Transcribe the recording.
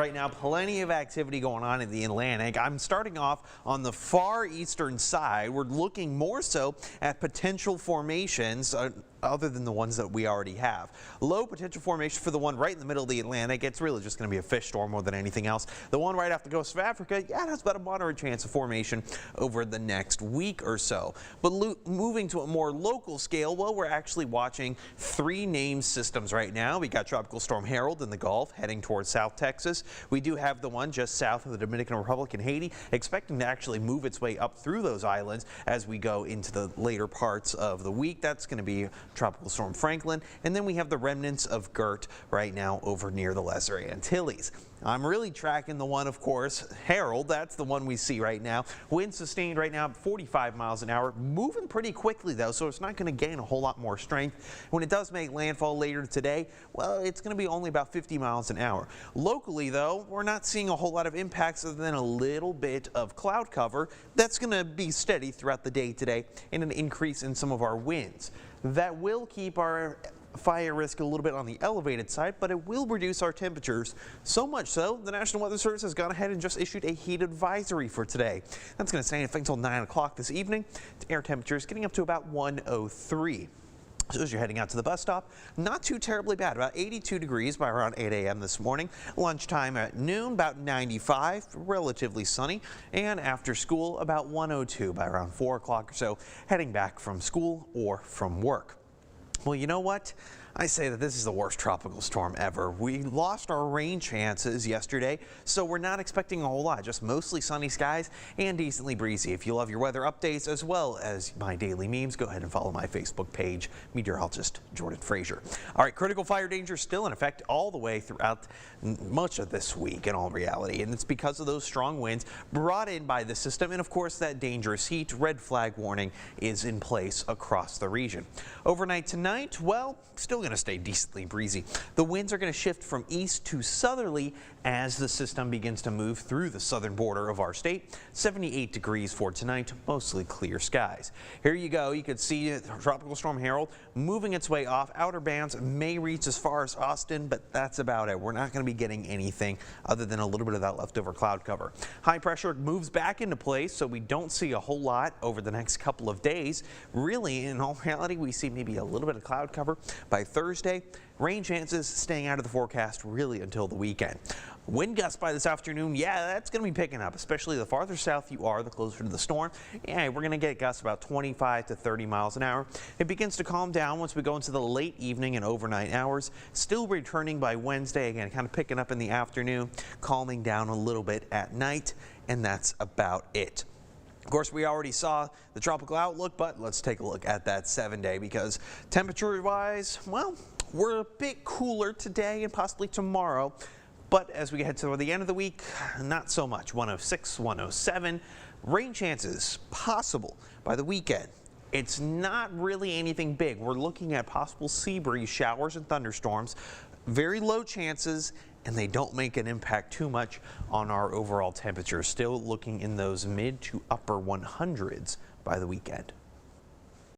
Right now, plenty of activity going on in the Atlantic. I'm starting off on the far eastern side. We're looking more so at potential formations other than the ones that we already have. Low potential formation for the one right in the middle of the Atlantic. It's really just going to be a fish storm more than anything else. The one right off the coast of Africa, yeah, it has about a moderate chance of formation over the next week or so. But moving to a more local scale, well, we're actually watching three named systems right now. We got Tropical Storm Harold in the Gulf heading towards South Texas. We do have the one just south of the Dominican Republic and Haiti, expecting to actually move its way up through those islands as we go into the later parts of the week. That's going to be Tropical Storm Franklin. And then we have the remnants of Gert right now over near the Lesser Antilles. I'm really tracking the one, of course, Harold. That's the one we see right now. Wind sustained right now 45 miles an hour, moving pretty quickly though, so it's not going to gain a whole lot more strength. When it does make landfall later today, well, it's going to be only about 50 miles an hour. Locally though, we're not seeing a whole lot of impacts other than a little bit of cloud cover. That's going to be steady throughout the day today and an increase in some of our winds. That will keep our fire risk a little bit on the elevated side, but it will reduce our temperatures. So much so, the National Weather Service has gone ahead and just issued a heat advisory for today. That's going to stay in effect until 9 o'clock this evening. Air temperatures getting up to about 103. So as you're heading out to the bus stop, not too terribly bad. About 82 degrees by around 8 a.m. this morning. Lunchtime at noon, about 95, relatively sunny. And after school, about 102 by around 4 o'clock or so, heading back from school or from work. Well, you know what? I say that this is the worst tropical storm ever. We lost our rain chances yesterday, so we're not expecting a whole lot, just mostly sunny skies and decently breezy. If you love your weather updates as well as my daily memes, go ahead and follow my Facebook page, meteorologist Jordan Frazier. All right, critical fire danger still in effect all the way throughout much of this week in all reality, and it's because of those strong winds brought in by the system, and of course that dangerous heat. Red flag warning is in place across the region. Overnight tonight, well, still going to stay decently breezy. The winds are going to shift from east to southerly as the system begins to move through the southern border of our state. 78 degrees for tonight, mostly clear skies. Here you go. You could see Tropical Storm Harold moving its way off. Outer bands may reach as far as Austin, but that's about it. We're not going to be getting anything other than a little bit of that leftover cloud cover. High pressure moves back into place, so we don't see a whole lot over the next couple of days. Really, in all reality, we see maybe a little bit of cloud cover by Thursday. Rain chances staying out of the forecast really until the weekend. Wind gusts by this afternoon, yeah, that's going to be picking up, especially the farther south you are, the closer to the storm. Yeah, we're going to get gusts about 25 to 30 miles an hour. It begins to calm down once we go into the late evening and overnight hours. Still returning by Wednesday, again, kind of picking up in the afternoon, calming down a little bit at night, and that's about it. Of course, we already saw the tropical outlook, but let's take a look at that 7-day because temperature-wise, well, we're a bit cooler today and possibly tomorrow. But as we head to the end of the week, not so much. 106, 107. Rain chances possible by the weekend. It's not really anything big. We're looking at possible sea breeze showers and thunderstorms. Very low chances, and they don't make an impact too much on our overall temperature. Still looking in those mid to upper 100s by the weekend.